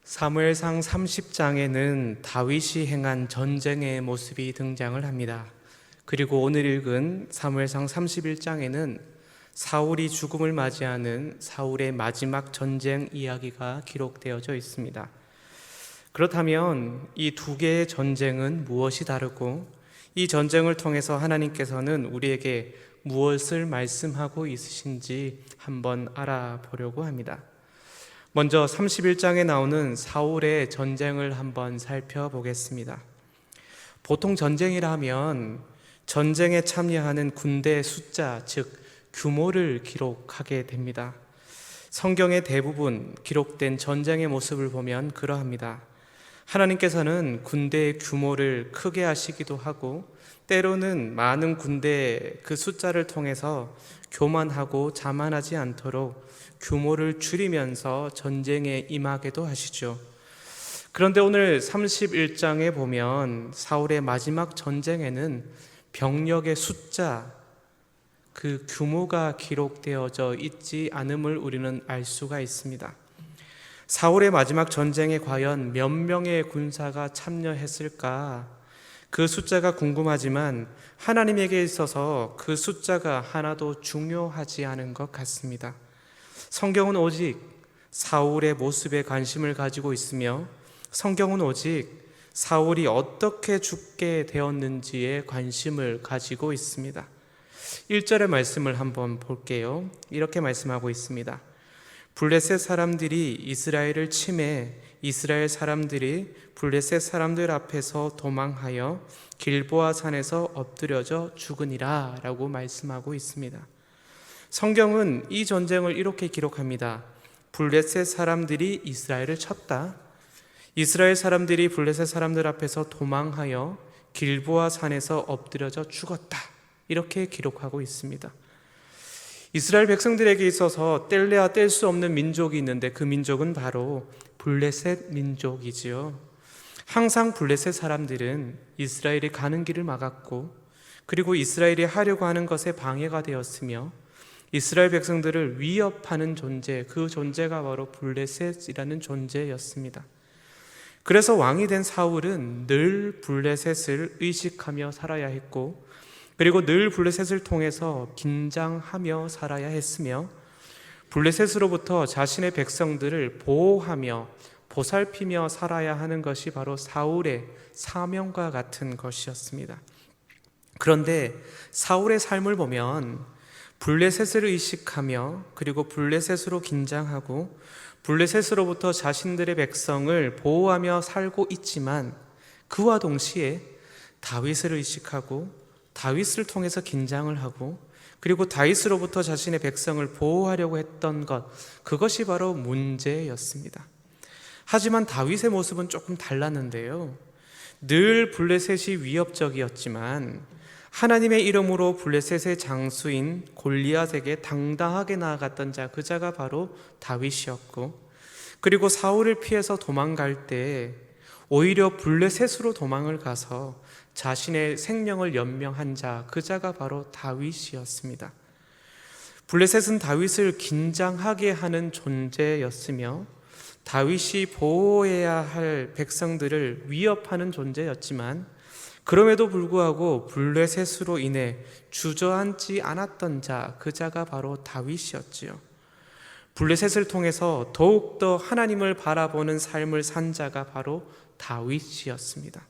사무엘상 30장에는 다윗이 행한 전쟁의 모습이 등장을 합니다. 그리고 오늘 읽은 사무엘상 31장에는 사울이 죽음을 맞이하는 사울의 마지막 전쟁 이야기가 기록되어져 있습니다. 그렇다면 이 두 개의 전쟁은 무엇이 다르고 이 전쟁을 통해서 하나님께서는 우리에게 무엇을 말씀하고 있으신지 한번 알아보려고 합니다. 먼저 31장에 나오는 사울의 전쟁을 한번 살펴보겠습니다. 보통 전쟁이라 하면 전쟁에 참여하는 군대의 숫자, 즉 규모를 기록하게 됩니다. 성경의 대부분 기록된 전쟁의 모습을 보면 그러합니다. 하나님께서는 군대의 규모를 크게 하시기도 하고 때로는 많은 군대의 그 숫자를 통해서 교만하고 자만하지 않도록 규모를 줄이면서 전쟁에 임하게도 하시죠. 그런데 오늘 31장에 보면 사울의 마지막 전쟁에는 병력의 숫자, 그 규모가 기록되어져 있지 않음을 우리는 알 수가 있습니다. 사울의 마지막 전쟁에 과연 몇 명의 군사가 참여했을까? 그 숫자가 궁금하지만 하나님에게 있어서 그 숫자가 하나도 중요하지 않은 것 같습니다. 성경은 오직 사울의 모습에 관심을 가지고 있으며 성경은 오직 사울이 어떻게 죽게 되었는지에 관심을 가지고 있습니다. 1절의 말씀을 한번 볼게요. 이렇게 말씀하고 있습니다. 블레셋 사람들이 이스라엘을 침해 이스라엘 사람들이 블레셋 사람들 앞에서 도망하여 길보아 산에서 엎드려져 죽으니라 라고 말씀하고 있습니다. 성경은 이 전쟁을 이렇게 기록합니다. 블레셋 사람들이 이스라엘을 쳤다. 이스라엘 사람들이 블레셋 사람들 앞에서 도망하여 길보아 산에서 엎드려져 죽었다. 이렇게 기록하고 있습니다. 이스라엘 백성들에게 있어서 뗄래야 뗄 수 없는 민족이 있는데 그 민족은 바로 블레셋 민족이지요. 항상 블레셋 사람들은 이스라엘이 가는 길을 막았고 그리고 이스라엘이 하려고 하는 것에 방해가 되었으며 이스라엘 백성들을 위협하는 존재, 그 존재가 바로 블레셋이라는 존재였습니다. 그래서 왕이 된 사울은 늘 블레셋을 의식하며 살아야 했고 그리고 늘 블레셋을 통해서 긴장하며 살아야 했으며 블레셋으로부터 자신의 백성들을 보호하며 보살피며 살아야 하는 것이 바로 사울의 사명과 같은 것이었습니다. 그런데 사울의 삶을 보면 블레셋을 의식하며 그리고 블레셋으로 긴장하고 블레셋으로부터 자신들의 백성을 보호하며 살고 있지만 그와 동시에 다윗을 의식하고 다윗을 통해서 긴장을 하고 그리고 다윗으로부터 자신의 백성을 보호하려고 했던 것, 그것이 바로 문제였습니다. 하지만 다윗의 모습은 조금 달랐는데요. 늘 블레셋이 위협적이었지만 하나님의 이름으로 블레셋의 장수인 골리앗에게 당당하게 나아갔던 자, 그 자가 바로 다윗이었고 그리고 사울을 피해서 도망갈 때 오히려 블레셋으로 도망을 가서 자신의 생명을 연명한 자, 그 자가 바로 다윗이었습니다. 블레셋은 다윗을 긴장하게 하는 존재였으며 다윗이 보호해야 할 백성들을 위협하는 존재였지만 그럼에도 불구하고 블레셋으로 인해 주저앉지 않았던 자, 그 자가 바로 다윗이었지요. 블레셋을 통해서 더욱더 하나님을 바라보는 삶을 산 자가 바로 다윗이었습니다.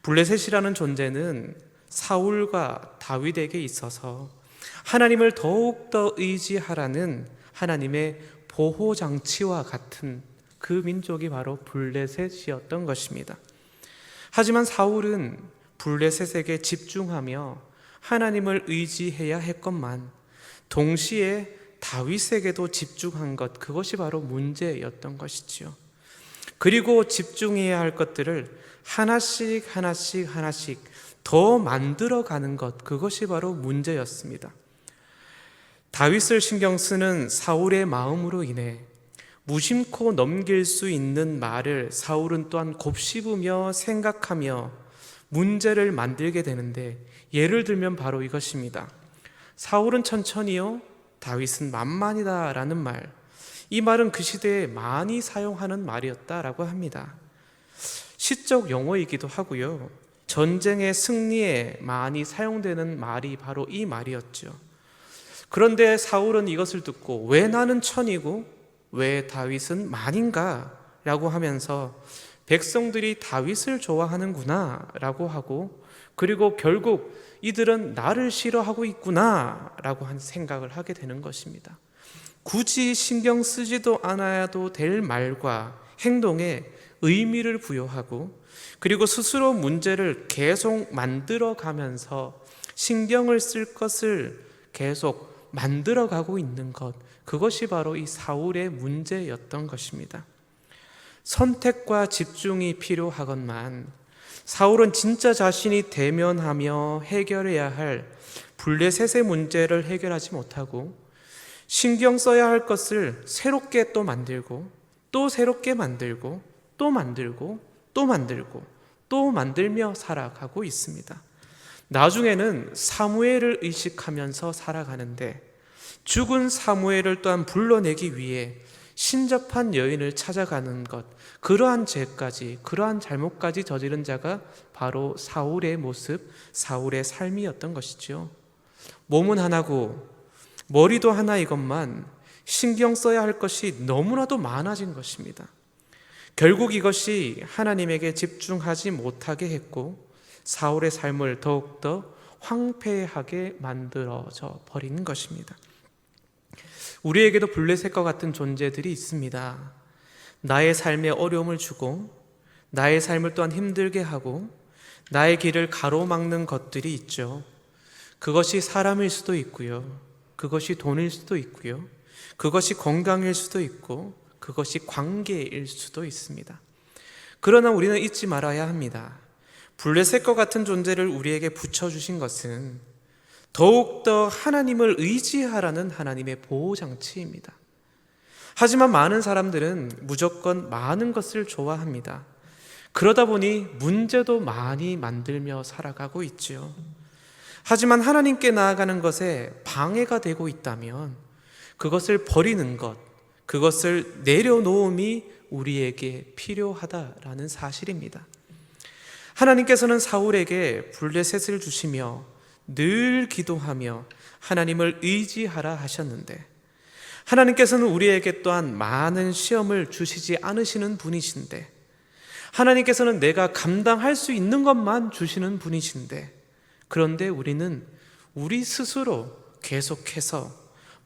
블레셋이라는 존재는 사울과 다윗에게 있어서 하나님을 더욱더 의지하라는 하나님의 보호장치와 같은 그 민족이 바로 블레셋이었던 것입니다. 하지만 사울은 블레셋에게 집중하며 하나님을 의지해야 했건만 동시에 다윗에게도 집중한 것, 그것이 바로 문제였던 것이지요. 그리고 집중해야 할 것들을 하나씩 더 만들어가는 것, 그것이 바로 문제였습니다. 다윗을 신경 쓰는 사울의 마음으로 인해 무심코 넘길 수 있는 말을 사울은 또한 곱씹으며 생각하며 문제를 만들게 되는데, 예를 들면 바로 이것입니다. 사울은 천천히요, 다윗은 만만이다 라는 말, 이 말은 그 시대에 많이 사용하는 말이었다라고 합니다. 시적 용어이기도 하고요. 전쟁의 승리에 많이 사용되는 말이 바로 이 말이었죠. 그런데 사울은 이것을 듣고 왜 나는 천이고 왜 다윗은 만인가? 라고 하면서 백성들이 다윗을 좋아하는구나 라고 하고, 그리고 결국 이들은 나를 싫어하고 있구나 라고 한 생각을 하게 되는 것입니다. 굳이 신경 쓰지도 않아도 될 말과 행동에 의미를 부여하고, 그리고 스스로 문제를 계속 만들어 가면서 신경을 쓸 것을 계속 만들어 가고 있는 것, 그것이 바로 이 사울의 문제였던 것입니다. 선택과 집중이 필요하건만 사울은 진짜 자신이 대면하며 해결해야 할 블레셋의 문제를 해결하지 못하고 신경 써야 할 것을 새롭게 또 만들고 또 새롭게 만들고 또 만들고 또 만들고 또 만들며 살아가고 있습니다. 나중에는 사무엘을 의식하면서 살아가는데 죽은 사무엘을 또한 불러내기 위해 신접한 여인을 찾아가는 것, 그러한 죄까지, 그러한 잘못까지 저지른 자가 바로 사울의 모습, 사울의 삶이었던 것이죠. 몸은 하나고 머리도 하나이것만 신경 써야 할 것이 너무나도 많아진 것입니다. 결국 이것이 하나님에게 집중하지 못하게 했고 사울의 삶을 더욱더 황폐하게 만들어져 버린 것입니다. 우리에게도 블레셋과 같은 존재들이 있습니다. 나의 삶에 어려움을 주고 나의 삶을 또한 힘들게 하고 나의 길을 가로막는 것들이 있죠. 그것이 사람일 수도 있고요, 그것이 돈일 수도 있고요, 그것이 건강일 수도 있고 그것이 관계일 수도 있습니다. 그러나 우리는 잊지 말아야 합니다. 블레셋과 같은 존재를 우리에게 붙여주신 것은 더욱더 하나님을 의지하라는 하나님의 보호장치입니다. 하지만 많은 사람들은 무조건 많은 것을 좋아합니다. 그러다 보니 문제도 많이 만들며 살아가고 있지요. 하지만 하나님께 나아가는 것에 방해가 되고 있다면 그것을 버리는 것, 그것을 내려놓음이 우리에게 필요하다라는 사실입니다. 하나님께서는 사울에게 블레셋을 주시며 늘 기도하며 하나님을 의지하라 하셨는데 하나님께서는 우리에게 또한 많은 시험을 주시지 않으시는 분이신데, 하나님께서는 내가 감당할 수 있는 것만 주시는 분이신데, 그런데 우리는 우리 스스로 계속해서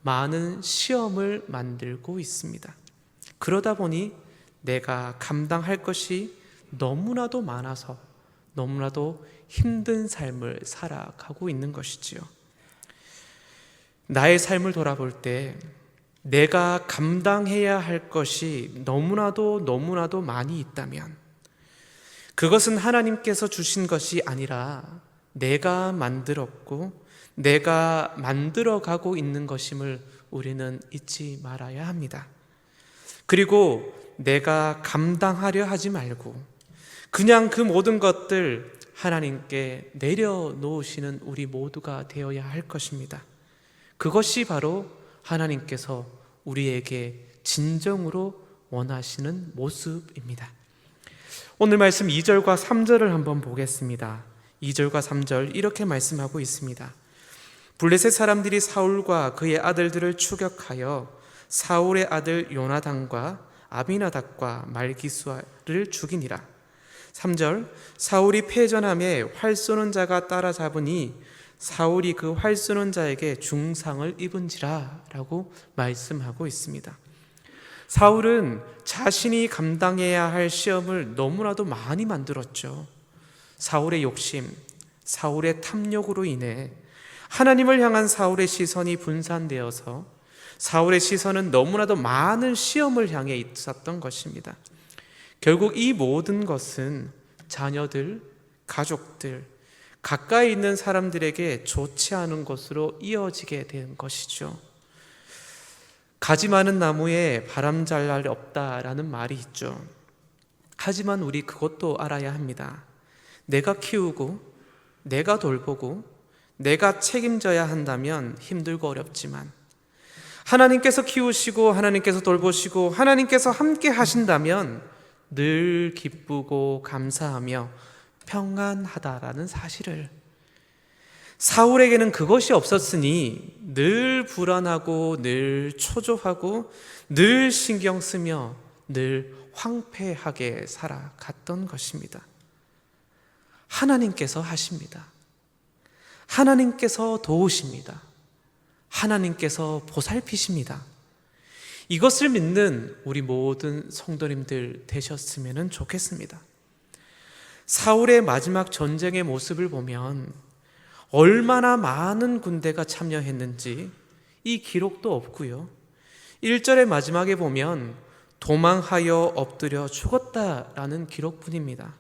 많은 시험을 만들고 있습니다. 그러다 보니 내가 감당할 것이 너무나도 많아서 너무나도 힘든 삶을 살아가고 있는 것이지요. 나의 삶을 돌아볼 때 내가 감당해야 할 것이 너무나도 많이 있다면 그것은 하나님께서 주신 것이 아니라 내가 만들었고 내가 만들어가고 있는 것임을 우리는 잊지 말아야 합니다. 그리고 내가 감당하려 하지 말고 그냥 그 모든 것들 하나님께 내려놓으시는 우리 모두가 되어야 할 것입니다. 그것이 바로 하나님께서 우리에게 진정으로 원하시는 모습입니다. 오늘 말씀 2절과 3절을 한번 보겠습니다. 2절과 3절 이렇게 말씀하고 있습니다. 블레셋 사람들이 사울과 그의 아들들을 추격하여 사울의 아들 요나단과 아비나답과 말기수아를 죽이니라. 3절 사울이 패전함에 활 쏘는 자가 따라잡으니 사울이 그 활 쏘는 자에게 중상을 입은지라 라고 말씀하고 있습니다. 사울은 자신이 감당해야 할 시험을 너무나도 많이 만들었죠. 사울의 욕심, 사울의 탐욕으로 인해 하나님을 향한 사울의 시선이 분산되어서 사울의 시선은 너무나도 많은 시험을 향해 있었던 것입니다. 결국 이 모든 것은 자녀들, 가족들, 가까이 있는 사람들에게 좋지 않은 것으로 이어지게 된 것이죠. 가지 많은 나무에 바람 잘 날 없다라는 말이 있죠. 하지만 우리 그것도 알아야 합니다. 내가 키우고 내가 돌보고 내가 책임져야 한다면 힘들고 어렵지만, 하나님께서 키우시고 하나님께서 돌보시고 하나님께서 함께 하신다면 늘 기쁘고 감사하며 평안하다라는 사실을, 사울에게는 그것이 없었으니 늘 불안하고 늘 초조하고 늘 신경 쓰며 늘 황폐하게 살아갔던 것입니다. 하나님께서 하십니다. 하나님께서 도우십니다. 하나님께서 보살피십니다. 이것을 믿는 우리 모든 성도님들 되셨으면 좋겠습니다. 사울의 마지막 전쟁의 모습을 보면 얼마나 많은 군대가 참여했는지 이 기록도 없고요. 1절의 마지막에 보면 도망하여 엎드려 죽었다라는 기록뿐입니다.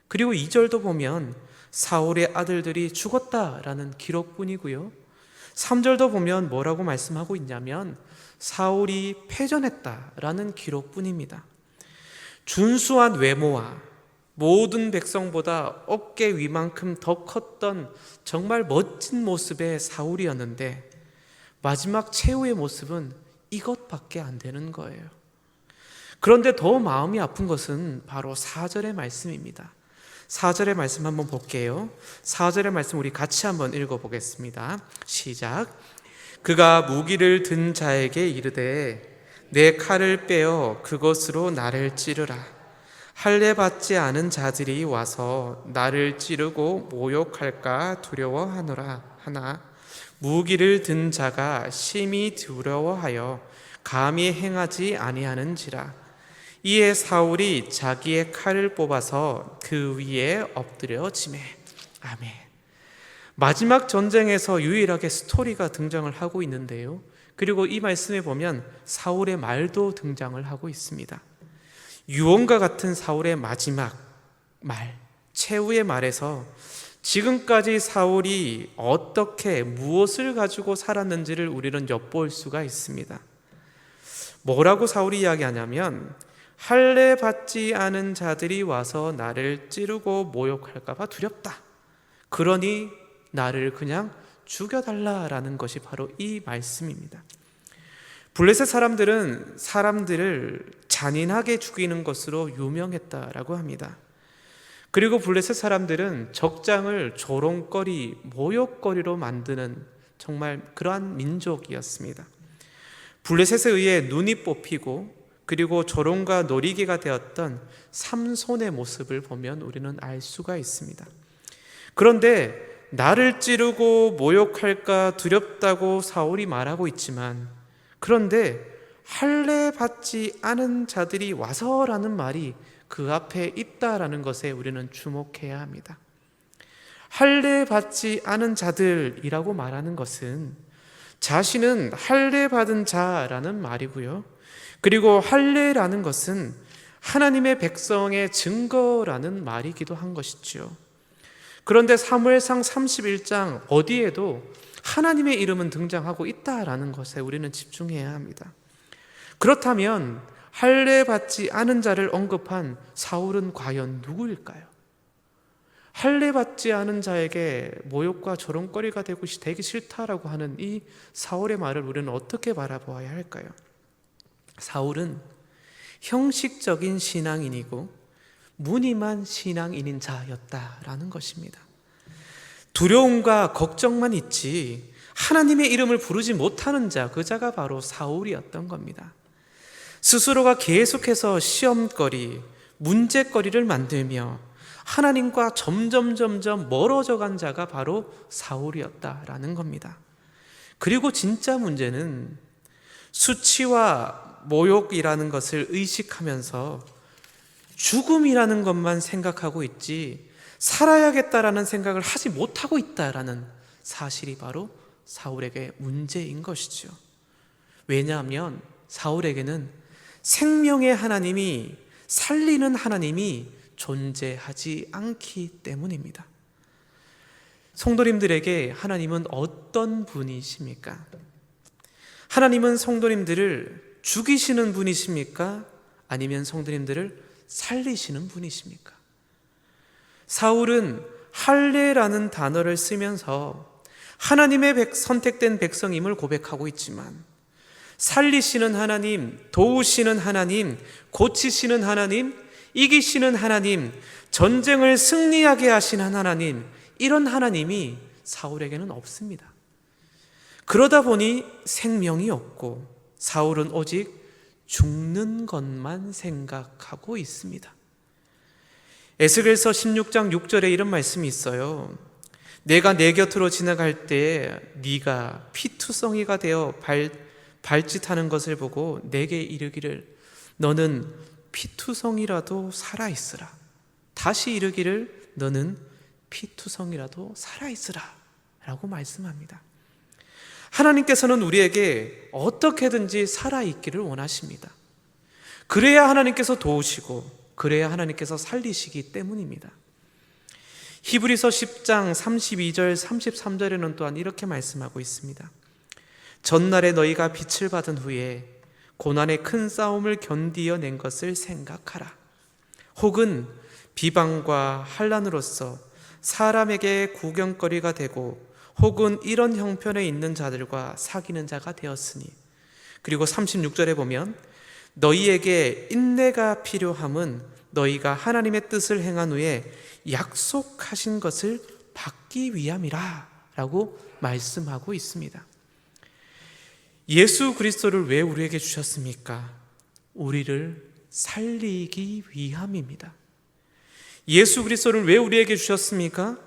그리고 2절도 보면 사울의 아들들이 죽었다라는 기록뿐이고요. 3절도 보면 뭐라고 말씀하고 있냐면 사울이 패전했다라는 기록뿐입니다. 준수한 외모와 모든 백성보다 어깨 위만큼 더 컸던 정말 멋진 모습의 사울이었는데 마지막 최후의 모습은 이것밖에 안 되는 거예요. 그런데 더 마음이 아픈 것은 바로 4절의 말씀입니다. 4절의 말씀 한번 볼게요. 4절의 말씀 우리 같이 한번 읽어보겠습니다. 시작. 그가 무기를 든 자에게 이르되 내 칼을 빼어 그것으로 나를 찌르라. 할례 받지 않은 자들이 와서 나를 찌르고 모욕할까 두려워하노라 하나 무기를 든 자가 심히 두려워하여 감히 행하지 아니하는지라. 이에 사울이 자기의 칼을 뽑아서 그 위에 엎드려지매. 아멘. 마지막 전쟁에서 유일하게 스토리가 등장을 하고 있는데요. 그리고 이 말씀에 보면 사울의 말도 등장을 하고 있습니다. 유언과 같은 사울의 마지막 말, 최후의 말에서 지금까지 사울이 어떻게 무엇을 가지고 살았는지를 우리는 엿볼 수가 있습니다. 뭐라고 사울이 이야기하냐면 할례 받지 않은 자들이 와서 나를 찌르고 모욕할까 봐 두렵다. 그러니 나를 그냥 죽여달라라는 것이 바로 이 말씀입니다. 블레셋 사람들은 사람들을 잔인하게 죽이는 것으로 유명했다라고 합니다. 그리고 블레셋 사람들은 적장을 조롱거리, 모욕거리로 만드는 정말 그러한 민족이었습니다. 블레셋에 의해 눈이 뽑히고 그리고 조롱과 놀이개가 되었던 삼손의 모습을 보면 우리는 알 수가 있습니다. 그런데 나를 찌르고 모욕할까 두렵다고 사울이 말하고 있지만, 그런데 할례 받지 않은 자들이 와서라는 말이 그 앞에 있다라는 것에 우리는 주목해야 합니다. 할례 받지 않은 자들이라고 말하는 것은 자신은 할례 받은 자라는 말이고요. 그리고 할례라는 것은 하나님의 백성의 증거라는 말이기도 한 것이지요. 그런데 사무엘상 31장 어디에도 하나님의 이름은 등장하고 있다라는 것에 우리는 집중해야 합니다. 그렇다면 할례 받지 않은 자를 언급한 사울은 과연 누구일까요? 할례 받지 않은 자에게 모욕과 조롱거리가 되기 싫다라고 하는 이 사울의 말을 우리는 어떻게 바라보아야 할까요? 사울은 형식적인 신앙인이고 무늬만 신앙인인 자였다라는 것입니다. 두려움과 걱정만 있지 하나님의 이름을 부르지 못하는 자, 그 자가 바로 사울이었던 겁니다. 스스로가 계속해서 시험거리, 문제거리를 만들며 하나님과 점점 멀어져 간 자가 바로 사울이었다라는 겁니다. 그리고 진짜 문제는 수치와 모욕이라는 것을 의식하면서 죽음이라는 것만 생각하고 있지 살아야겠다라는 생각을 하지 못하고 있다라는 사실이 바로 사울에게 문제인 것이죠. 왜냐하면 사울에게는 생명의 하나님이, 살리는 하나님이 존재하지 않기 때문입니다. 성도님들에게 하나님은 어떤 분이십니까? 하나님은 성도님들을 죽이시는 분이십니까? 아니면 성도님들을 살리시는 분이십니까? 사울은 할례라는 단어를 쓰면서 하나님의 선택된 백성임을 고백하고 있지만 살리시는 하나님, 도우시는 하나님, 고치시는 하나님, 이기시는 하나님, 전쟁을 승리하게 하시는 하나님, 이런 하나님이 사울에게는 없습니다. 그러다 보니 생명이 없고 사울은 오직 죽는 것만 생각하고 있습니다. 에스겔서 16장 6절에 이런 말씀이 있어요. 내가 내 곁으로 지나갈 때 네가 피투성이가 되어 발짓하는 것을 보고 내게 이르기를 너는 피투성이라도 살아있으라. 다시 이르기를 너는 피투성이라도 살아있으라 라고 말씀합니다. 하나님께서는 우리에게 어떻게든지 살아있기를 원하십니다. 그래야 하나님께서 도우시고 그래야 하나님께서 살리시기 때문입니다. 히브리서 10장 32절 33절에는 또한 이렇게 말씀하고 있습니다. 전날에 너희가 빛을 받은 후에 고난의 큰 싸움을 견디어낸 것을 생각하라. 혹은 비방과 환난으로서 사람에게 구경거리가 되고 혹은 이런 형편에 있는 자들과 사귀는 자가 되었으니. 그리고 36절에 보면 너희에게 인내가 필요함은 너희가 하나님의 뜻을 행한 후에 약속하신 것을 받기 위함이라 라고 말씀하고 있습니다. 예수 그리스도를 왜 우리에게 주셨습니까? 우리를 살리기 위함입니다. 예수 그리스도를 왜 우리에게 주셨습니까?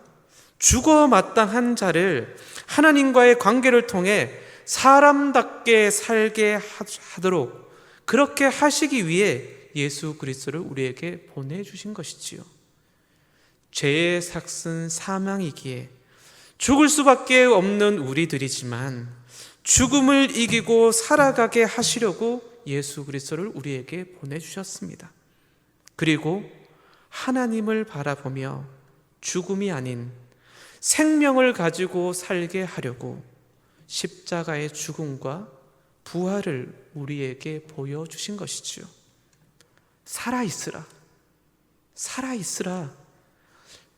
죽어 마땅한 자를 하나님과의 관계를 통해 사람답게 살게 하도록 그렇게 하시기 위해 예수 그리스도를 우리에게 보내주신 것이지요. 죄의 삭은 사망이기에 죽을 수밖에 없는 우리들이지만 죽음을 이기고 살아가게 하시려고 예수 그리스도를 우리에게 보내주셨습니다. 그리고 하나님을 바라보며 죽음이 아닌 생명을 가지고 살게 하려고 십자가의 죽음과 부활을 우리에게 보여주신 것이지요. 살아있으라, 살아있으라,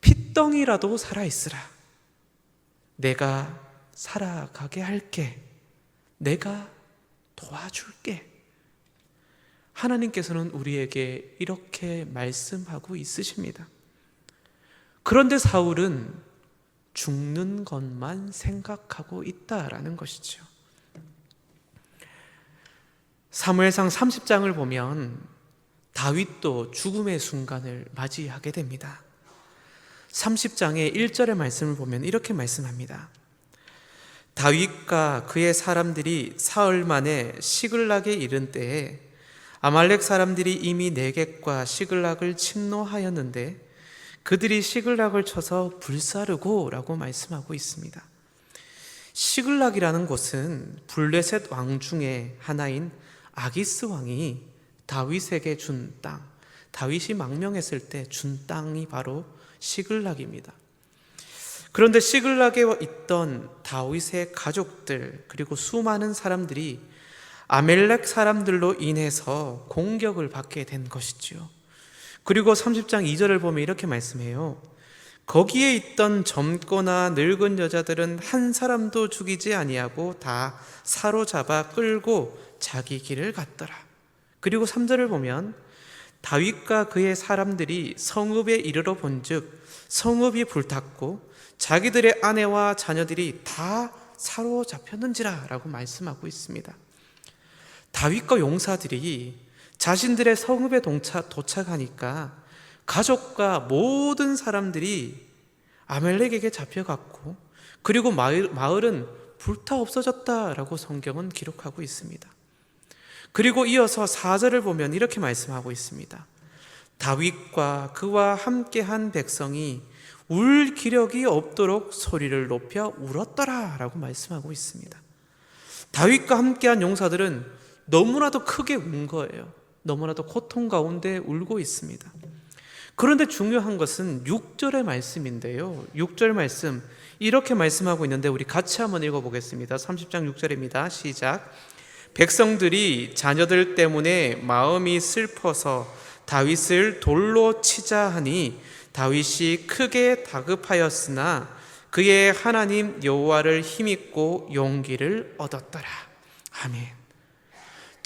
핏덩이라도 살아있으라. 내가 살아가게 할게. 내가 도와줄게. 하나님께서는 우리에게 이렇게 말씀하고 있으십니다. 그런데 사울은 죽는 것만 생각하고 있다라는 것이죠. 사무엘상 30장을 보면 다윗도 죽음의 순간을 맞이하게 됩니다. 30장의 1절의 말씀을 보면 이렇게 말씀합니다. 다윗과 그의 사람들이 사흘 만에 시글락에 이른 때에 아말렉 사람들이 이미 네겝과 시글락을 침노하였는데 그들이 시글락을 쳐서 불사르고 라고 말씀하고 있습니다. 시글락이라는 곳은 블레셋 왕 중에 하나인 아기스 왕이 다윗에게 준 땅, 다윗이 망명했을 때 준 땅이 바로 시글락입니다. 그런데 시글락에 있던 다윗의 가족들 그리고 수많은 사람들이 아멜렉 사람들로 인해서 공격을 받게 된 것이지요. 그리고 30장 2절을 보면 이렇게 말씀해요. 거기에 있던 젊거나 늙은 여자들은 한 사람도 죽이지 아니하고 다 사로잡아 끌고 자기 길을 갔더라. 그리고 3절을 보면 다윗과 그의 사람들이 성읍에 이르러 본즉 성읍이 불탔고 자기들의 아내와 자녀들이 다 사로잡혔는지라 라고 말씀하고 있습니다. 다윗과 용사들이 자신들의 성읍에 도착하니까 가족과 모든 사람들이 아멜렉에게 잡혀갔고 그리고 마을은 불타 없어졌다라고 성경은 기록하고 있습니다. 그리고 이어서 4절을 보면 이렇게 말씀하고 있습니다. 다윗과 그와 함께한 백성이 울 기력이 없도록 소리를 높여 울었더라 라고 말씀하고 있습니다. 다윗과 함께한 용사들은 너무나도 크게 운 거예요. 너무나도 고통 가운데 울고 있습니다. 그런데 중요한 것은 6절의 말씀인데요. 6절 말씀 이렇게 말씀하고 있는데 우리 같이 한번 읽어보겠습니다. 30장 6절입니다. 시작. 백성들이 자녀들 때문에 마음이 슬퍼서 다윗을 돌로 치자 하니 다윗이 크게 다급하였으나 그의 하나님 여호와를 힘입고 용기를 얻었더라. 아멘.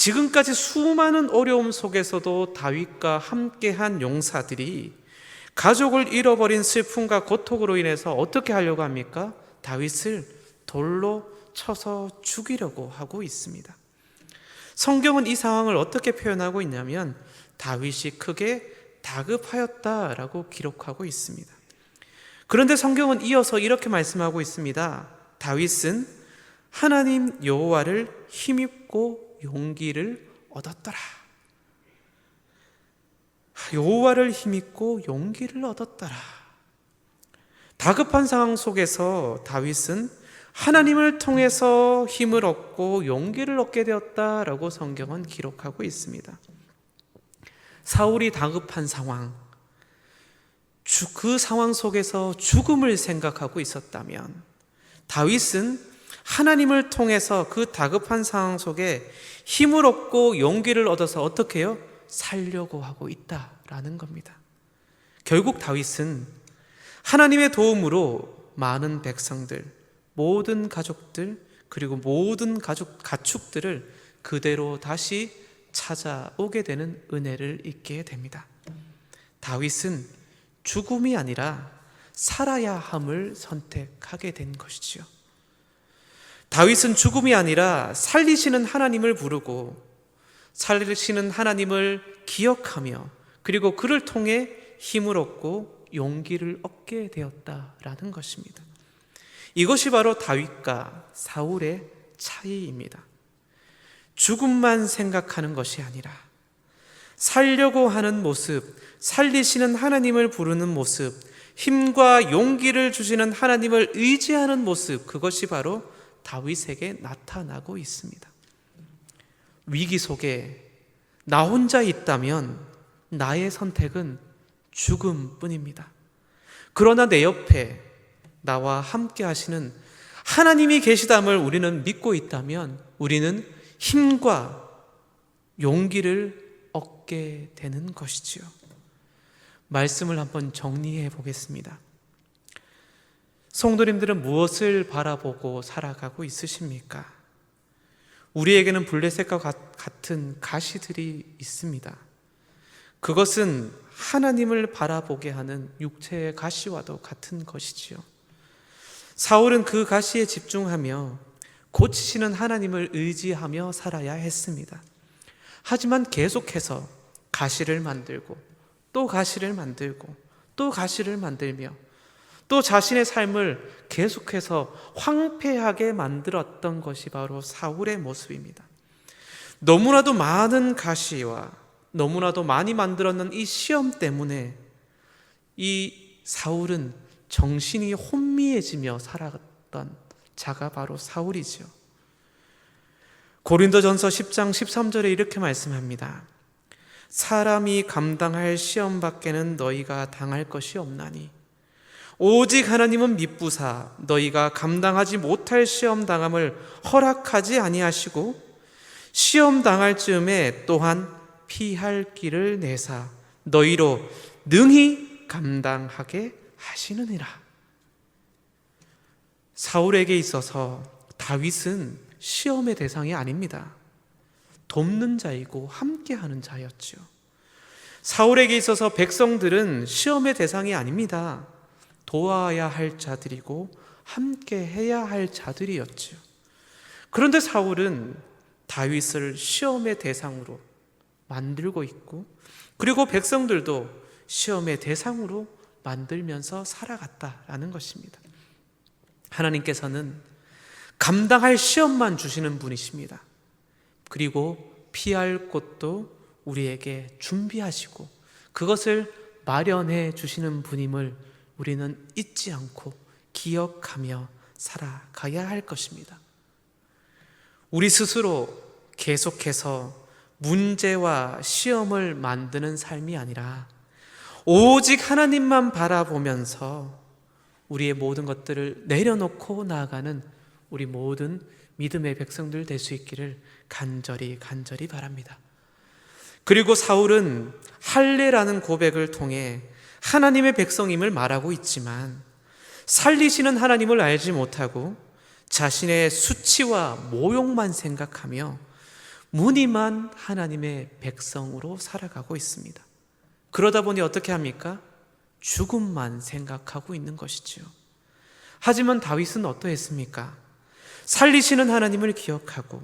지금까지 수많은 어려움 속에서도 다윗과 함께한 용사들이 가족을 잃어버린 슬픔과 고통으로 인해서 어떻게 하려고 합니까? 다윗을 돌로 쳐서 죽이려고 하고 있습니다. 성경은 이 상황을 어떻게 표현하고 있냐면 다윗이 크게 다급하였다라고 기록하고 있습니다. 그런데 성경은 이어서 이렇게 말씀하고 있습니다. 다윗은 하나님 여호와를 힘입고 용기를 얻었더라. 여호와를 힘입고 용기를 얻었더라. 다급한 상황 속에서 다윗은 하나님을 통해서 힘을 얻고 용기를 얻게 되었다라고 성경은 기록하고 있습니다. 사울이 다급한 상황, 그 상황 속에서 죽음을 생각하고 있었다면 다윗은 하나님을 통해서 그 다급한 상황 속에 힘을 얻고 용기를 얻어서 어떻게 해요? 살려고 하고 있다라는 겁니다. 결국 다윗은 하나님의 도움으로 많은 백성들, 모든 가족들, 그리고 모든 가축들을 그대로 다시 찾아오게 되는 은혜를 입게 됩니다. 다윗은 죽음이 아니라 살아야 함을 선택하게 된 것이지요. 다윗은 죽음이 아니라 살리시는 하나님을 부르고 살리시는 하나님을 기억하며 그리고 그를 통해 힘을 얻고 용기를 얻게 되었다라는 것입니다. 이것이 바로 다윗과 사울의 차이입니다. 죽음만 생각하는 것이 아니라 살려고 하는 모습, 살리시는 하나님을 부르는 모습, 힘과 용기를 주시는 하나님을 의지하는 모습, 그것이 바로 다윗에게 나타나고 있습니다. 위기 속에 나 혼자 있다면 나의 선택은 죽음뿐입니다. 그러나 내 옆에 나와 함께 하시는 하나님이 계시담을 우리는 믿고 있다면 우리는 힘과 용기를 얻게 되는 것이지요. 말씀을 한번 정리해 보겠습니다. 성도님들은 무엇을 바라보고 살아가고 있으십니까? 우리에게는 블레셋과 같은 가시들이 있습니다. 그것은 하나님을 바라보게 하는 육체의 가시와도 같은 것이지요. 사울은 그 가시에 집중하며 고치시는 하나님을 의지하며 살아야 했습니다. 하지만 계속해서 가시를 만들고 또 가시를 만들고 또 가시를 만들며 또 자신의 삶을 계속해서 황폐하게 만들었던 것이 바로 사울의 모습입니다. 너무나도 많은 가시와 너무나도 많이 만들었는 이 시험 때문에 이 사울은 정신이 혼미해지며 살아갔던 자가 바로 사울이죠. 고린도전서 10장 13절에 이렇게 말씀합니다. 사람이 감당할 시험 밖에는 너희가 당할 것이 없나니 오직 하나님은 미쁘사 너희가 감당하지 못할 시험 당함을 허락하지 아니하시고 시험 당할 즈음에 또한 피할 길을 내사 너희로 능히 감당하게 하시느니라. 사울에게 있어서 다윗은 시험의 대상이 아닙니다. 돕는 자이고 함께하는 자였죠. 사울에게 있어서 백성들은 시험의 대상이 아닙니다. 도와야 할 자들이고 함께해야 할 자들이었죠. 그런데 사울은 다윗을 시험의 대상으로 만들고 있고 그리고 백성들도 시험의 대상으로 만들면서 살아갔다라는 것입니다. 하나님께서는 감당할 시험만 주시는 분이십니다. 그리고 피할 곳도 우리에게 준비하시고 그것을 마련해 주시는 분임을 우리는 잊지 않고 기억하며 살아가야 할 것입니다. 우리 스스로 계속해서 문제와 시험을 만드는 삶이 아니라 오직 하나님만 바라보면서 우리의 모든 것들을 내려놓고 나아가는 우리 모든 믿음의 백성들 될 수 있기를 간절히 바랍니다. 그리고 사울은 할례라는 고백을 통해 하나님의 백성임을 말하고 있지만 살리시는 하나님을 알지 못하고 자신의 수치와 모욕만 생각하며 무늬만 하나님의 백성으로 살아가고 있습니다. 그러다 보니 어떻게 합니까? 죽음만 생각하고 있는 것이지요. 하지만 다윗은 어떠했습니까? 살리시는 하나님을 기억하고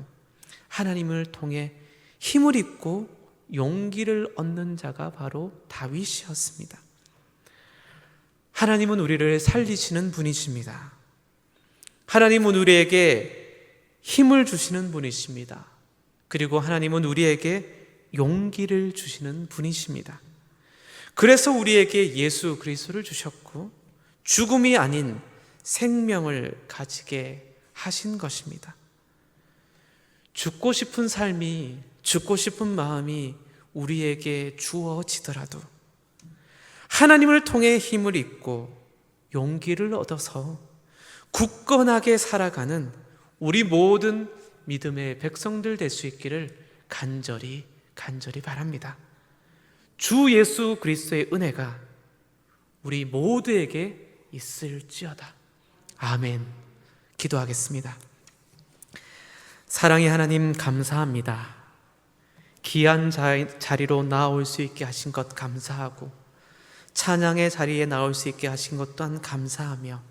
하나님을 통해 힘을 입고 용기를 얻는 자가 바로 다윗이었습니다. 하나님은 우리를 살리시는 분이십니다. 하나님은 우리에게 힘을 주시는 분이십니다. 그리고 하나님은 우리에게 용기를 주시는 분이십니다. 그래서 우리에게 예수 그리스도를 주셨고 죽음이 아닌 생명을 가지게 하신 것입니다. 죽고 싶은 삶이, 죽고 싶은 마음이 우리에게 주어지더라도 하나님을 통해 힘을 입고 용기를 얻어서 굳건하게 살아가는 우리 모든 믿음의 백성들 될 수 있기를 간절히 바랍니다. 주 예수 그리스도의 은혜가 우리 모두에게 있을지어다. 아멘. 기도하겠습니다. 사랑의 하나님, 감사합니다. 귀한 자리로 나올 수 있게 하신 것 감사하고 찬양의 자리에 나올 수 있게 하신 것 또한 감사하며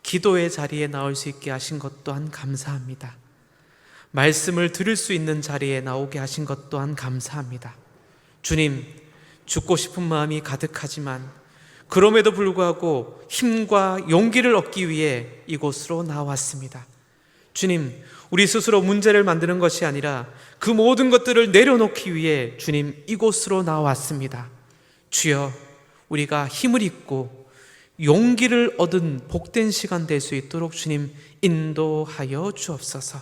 기도의 자리에 나올 수 있게 하신 것 또한 감사합니다. 말씀을 들을 수 있는 자리에 나오게 하신 것 또한 감사합니다. 주님, 죽고 싶은 마음이 가득하지만 그럼에도 불구하고 힘과 용기를 얻기 위해 이곳으로 나왔습니다. 주님, 우리 스스로 문제를 만드는 것이 아니라 그 모든 것들을 내려놓기 위해 주님 이곳으로 나왔습니다. 주여, 우리가 힘을 입고 용기를 얻은 복된 시간 될 수 있도록 주님 인도하여 주옵소서.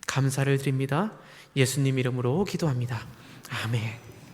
감사를 드립니다. 예수님 이름으로 기도합니다. 아멘.